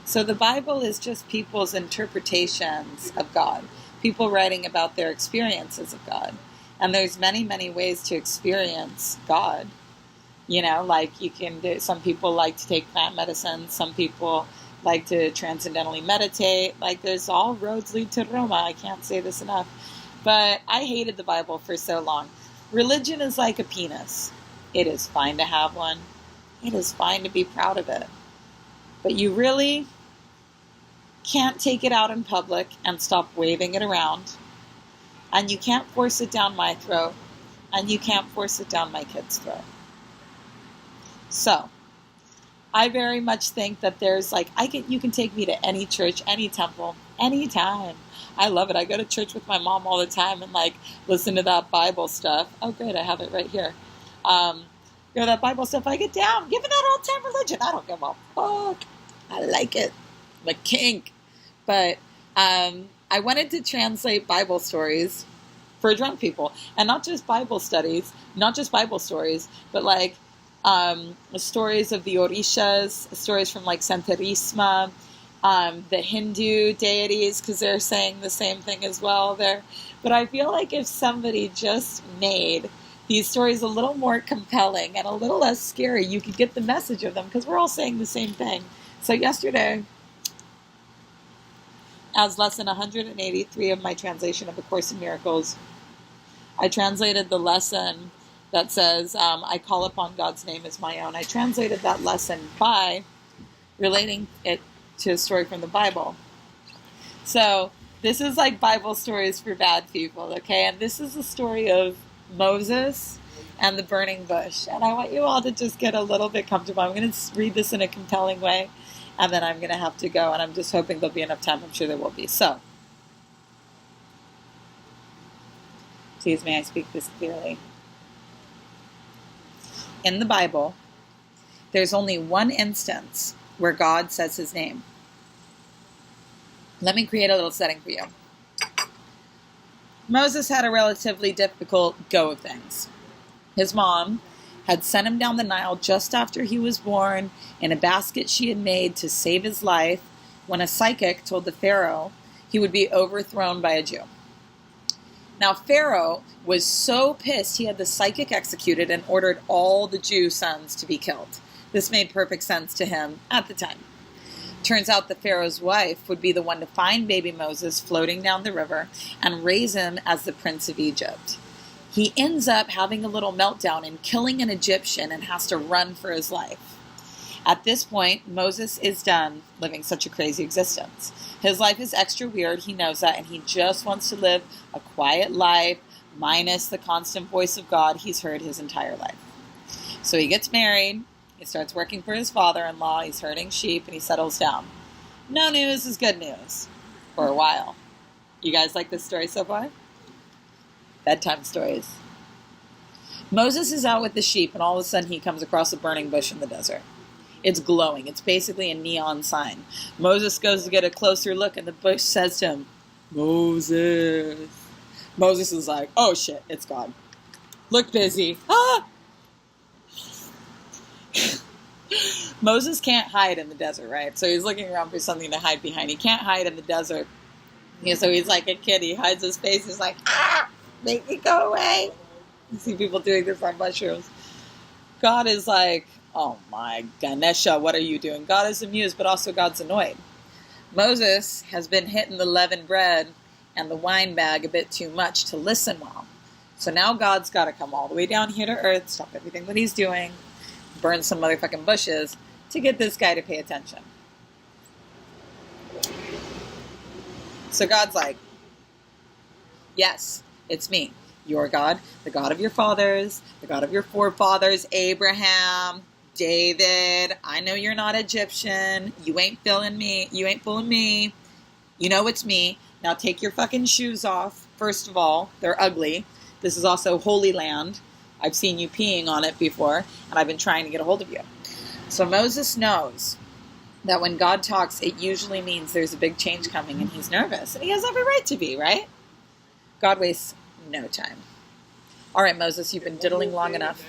So the Bible is just people's interpretations of God, people writing about their experiences of God. And there's many, many ways to experience God. You know, like you can do, some people like to take plant medicine, some people like to transcendentally meditate. Like there's all roads lead to Roma. I can't say this enough. But I hated the Bible for so long. Religion is like a penis. It is fine to have one. It is fine to be proud of it. But you really can't take it out in public and stop waving it around. And you can't force it down my throat. And you can't force it down my kid's throat. So, I very much think that there's like, you can take me to any church, any temple, anytime. I love it. I go to church with my mom all the time and like listen to that Bible stuff. Oh, great. I have it right here. Go to that Bible stuff. I get down, giving that old time religion. I don't give a fuck. I like it. I'm a kink. But I wanted to translate Bible stories for drunk people, and not just Bible studies, not just Bible stories, but like stories of the Orishas, stories from like Santerisma, the Hindu deities, because they're saying the same thing as well there. But I feel like if somebody just made these stories a little more compelling and a little less scary, you could get the message of them, because we're all saying the same thing. So yesterday, as lesson 183 of my translation of A Course in Miracles, I translated the lesson that says, I call upon God's name as my own. I translated that lesson by relating it to a story from the Bible. So this is like Bible stories for bad people, okay? And this is the story of Moses and the burning bush. And I want you all to just get a little bit comfortable. I'm going to read this in a compelling way, and then I'm going to have to go. And I'm just hoping there'll be enough time. I'm sure there will be. So, please may I speak this clearly. In the Bible, there's only one instance where God says his name. Let me create a little setting for you. Moses had a relatively difficult go of things. His mom had sent him down the Nile just after he was born in a basket she had made to save his life, when a psychic told the Pharaoh he would be overthrown by a Jew. Now, Pharaoh was so pissed he had the psychic executed and ordered all the Jew sons to be killed. This made perfect sense to him at the time. Turns out the Pharaoh's wife would be the one to find baby Moses floating down the river and raise him as the prince of Egypt. He ends up having a little meltdown and killing an Egyptian and has to run for his life. At this point, Moses is done living such a crazy existence. His life is extra weird, he knows that, and he just wants to live a quiet life, minus the constant voice of God he's heard his entire life. So he gets married, he starts working for his father-in-law, he's herding sheep, and he settles down. No news is good news, for a while. You guys like this story so far? Bedtime stories. Moses is out with the sheep, and all of a sudden he comes across a burning bush in the desert. It's glowing. It's basically a neon sign. Moses goes to get a closer look, and the bush says to him, Moses. Moses is like, oh shit, it's God. Look busy. Ah! Moses can't hide in the desert, right? So he's looking around for something to hide behind. He can't hide in the desert. So he's like a kid. He hides his face. He's like, ah, make me go away. You see people doing this on mushrooms. God is like, oh my Ganesha, what are you doing? God is amused, but also God's annoyed. Moses has been hitting the leavened bread and the wine bag a bit too much to listen well. So now God's got to come all the way down here to earth, stop everything that he's doing, burn some motherfucking bushes to get this guy to pay attention. So God's like, yes, it's me, your God, the God of your fathers, the God of your forefathers, Abraham, David. I know you're not Egyptian. You ain't fooling me. You know it's me. Now take your fucking shoes off. First of all, they're ugly. This is also Holy Land. I've seen you peeing on it before, and I've been trying to get a hold of you. So Moses knows that when God talks, it usually means there's a big change coming, and he's nervous. And he has every right to be, right? God wastes no time. All right, Moses, you've been diddling long enough.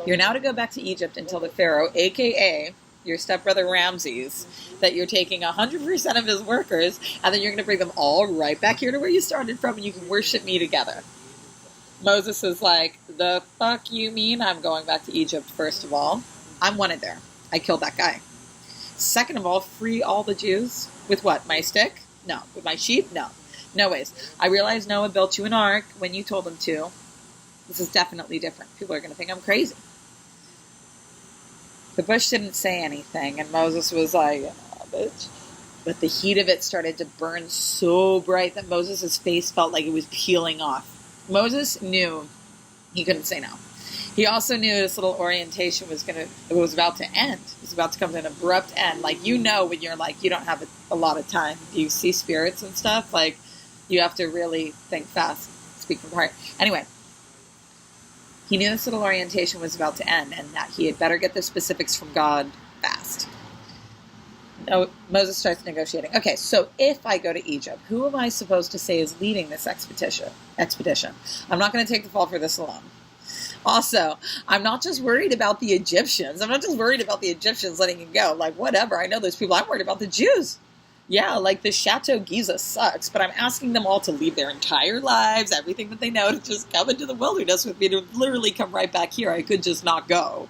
You're now to go back to Egypt and tell the Pharaoh, a.k.a. your stepbrother Ramses, that you're taking 100% of his workers, and then you're going to bring them all right back here to where you started from, and you can worship me together. Moses is like, the fuck you mean I'm going back to Egypt, first of all? I'm wanted there. I killed that guy. Second of all, free all the Jews. With what? My stick? No. With my sheep? No. No ways. I realize Noah built you an ark when you told him to. This is definitely different. People are going to think I'm crazy. The bush didn't say anything, and Moses was like, oh, bitch. But the heat of it started to burn so bright that Moses' face felt like it was peeling off. Moses knew he couldn't say no. He also knew this little orientation was about to end. It was about to come to an abrupt end. Like, you know, when you're like, you don't have a lot of time. You see spirits and stuff. Like, you have to really think fast, speak from the heart. Anyway, he knew this little orientation was about to end and that he had better get the specifics from God fast. Moses starts negotiating. Okay, so if I go to Egypt, who am I supposed to say is leading this expedition? I'm not going to take the fall for this alone. Also, I'm not just worried about the Egyptians. I'm not just worried about the Egyptians letting it go. Like, whatever. I know those people. I'm worried about the Jews. Yeah, like the Chateau Giza sucks, but I'm asking them all to leave their entire lives, everything that they know, to just come into the wilderness with me, to literally come right back here. I could just not go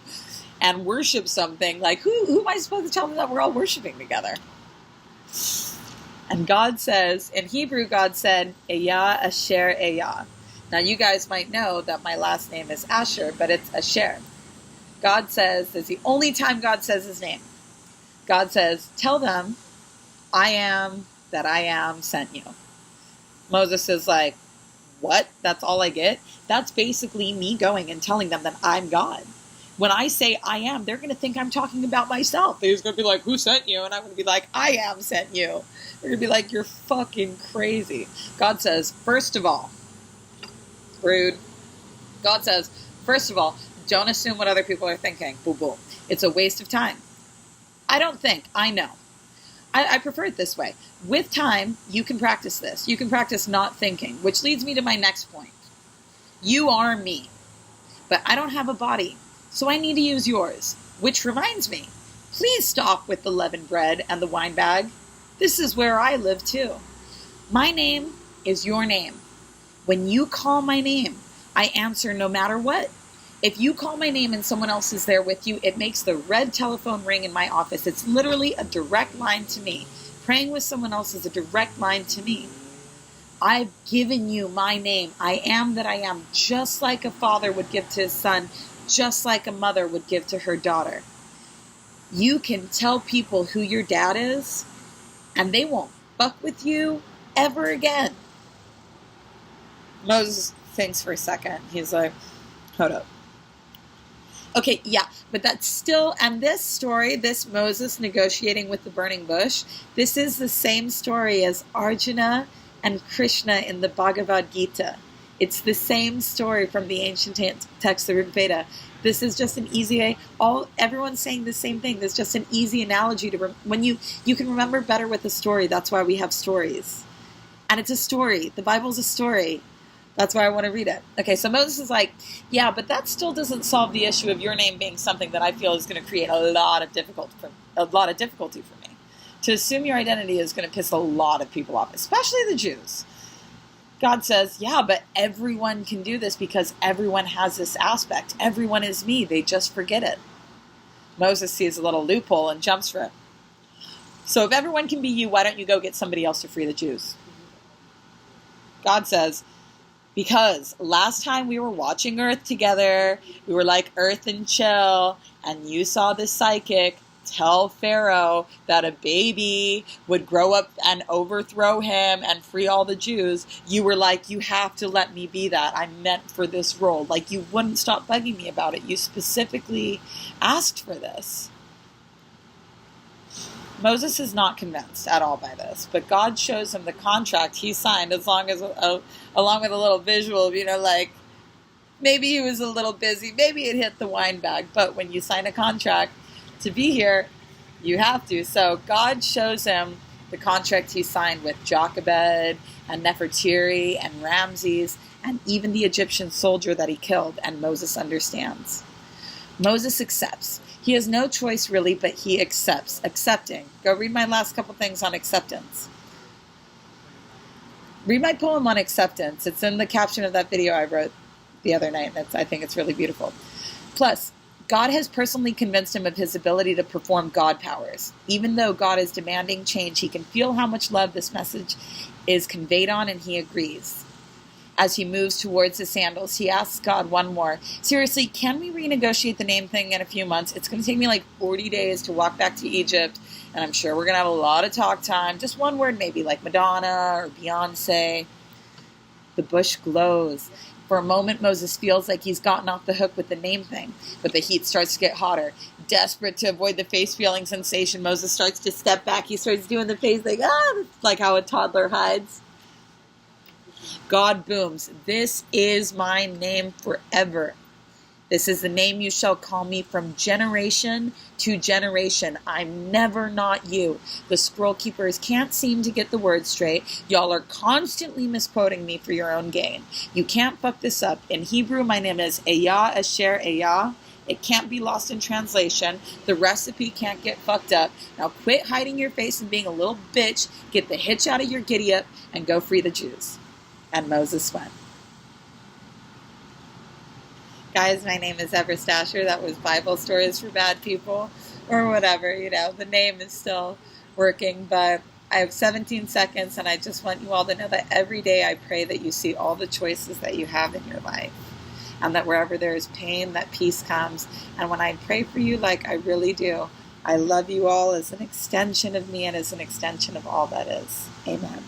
and worship something. Like, who am I supposed to tell them that we're all worshiping together? And God says, in Hebrew, God said, Eya Asher Eya. Now, you guys might know that my last name is Asher, but it's Asher. God says, this is the only time God says his name. God says, tell them, I am that I am sent you. Moses is like, what? That's all I get? That's basically me going and telling them that I'm God. When I say I am, they're going to think I'm talking about myself. They're going to be like, who sent you? And I'm going to be like, I am sent you. They're going to be like, you're fucking crazy. God says, first of all, rude. God says, first of all, don't assume what other people are thinking. Boo boo. It's a waste of time. I don't think. I know. I prefer it this way. With time, you can practice this. You can practice not thinking, which leads me to my next point. You are me, but I don't have a body, so I need to use yours, which reminds me, please stop with the leavened bread and the wine bag. This is where I live too. My name is your name. When you call my name, I answer no matter what. If you call my name and someone else is there with you, it makes the red telephone ring in my office. It's literally a direct line to me. Praying with someone else is a direct line to me. I've given you my name. I am that I am, just like a father would give to his son, just like a mother would give to her daughter. You can tell people who your dad is, and they won't fuck with you ever again. Moses thinks for a second. He's like, hold up. Okay, yeah, but that's still, and this story, this Moses negotiating with the burning bush, this is the same story as Arjuna and Krishna in the Bhagavad Gita. It's the same story from the ancient text, the Rig Veda. This is just an easy way. Everyone's saying the same thing. There's just an easy analogy to when you can remember better with a story. That's why we have stories, and it's a story. The Bible's a story. That's why I want to read it. Okay, so Moses is like, yeah, but that still doesn't solve the issue of your name being something that I feel is going to create a lot of difficulty for me. To assume your identity is going to piss a lot of people off, especially the Jews. God says, yeah, but everyone can do this because everyone has this aspect. Everyone is me. They just forget it. Moses sees a little loophole and jumps for it. So if everyone can be you, why don't you go get somebody else to free the Jews? God says, because last time we were watching Earth together, we were like Earth and chill, and you saw the psychic tell Pharaoh that a baby would grow up and overthrow him and free all the Jews. You were like, you have to let me be that. I'm meant for this role. Like, you wouldn't stop bugging me about it. You specifically asked for this. Moses is not convinced at all by this, but God shows him the contract he signed along with a little visual, like maybe he was a little busy, maybe it hit the wine bag, but when you sign a contract to be here, you have to. So God shows him the contract he signed with Jochebed and Nefertiri and Ramses and even the Egyptian soldier that he killed, and Moses understands. Moses accepts. He has no choice really, but he accepts. Accepting. Go read my last couple things on acceptance. Read my poem on acceptance. It's in the caption of that video I wrote the other night. I think it's really beautiful. Plus, God has personally convinced him of his ability to perform God powers. Even though God is demanding change, he can feel how much love this message is conveyed on, and he agrees. As he moves towards the sandals, he asks God one more. Seriously, can we renegotiate the name thing in a few months? It's going to take me like 40 days to walk back to Egypt, and I'm sure we're going to have a lot of talk time. Just one word maybe, like Madonna or Beyonce. The bush glows. For a moment, Moses feels like he's gotten off the hook with the name thing, but the heat starts to get hotter. Desperate to avoid the face-feeling sensation, Moses starts to step back. He starts doing the face like how a toddler hides. God booms, "This is my name forever. This is the name you shall call me from generation to generation. I'm never not you." The scroll keepers can't seem to get the words straight. Y'all are constantly misquoting me for your own gain. You can't fuck this up. In Hebrew, my name is Ehyah Asher Ehyah. It can't be lost in translation. The recipe can't get fucked up. Now quit hiding your face and being a little bitch. Get the hitch out of your giddy up and go free the Jews. And Moses went. Guys, my name is Ever Stasher. That was Bible Stories for Bad People, or whatever, the name is still working, but I have 17 seconds, and I just want you all to know that every day I pray that you see all the choices that you have in your life, and that wherever there is pain, that peace comes. And when I pray for you, like I really do, I love you all as an extension of me and as an extension of all that is. Amen.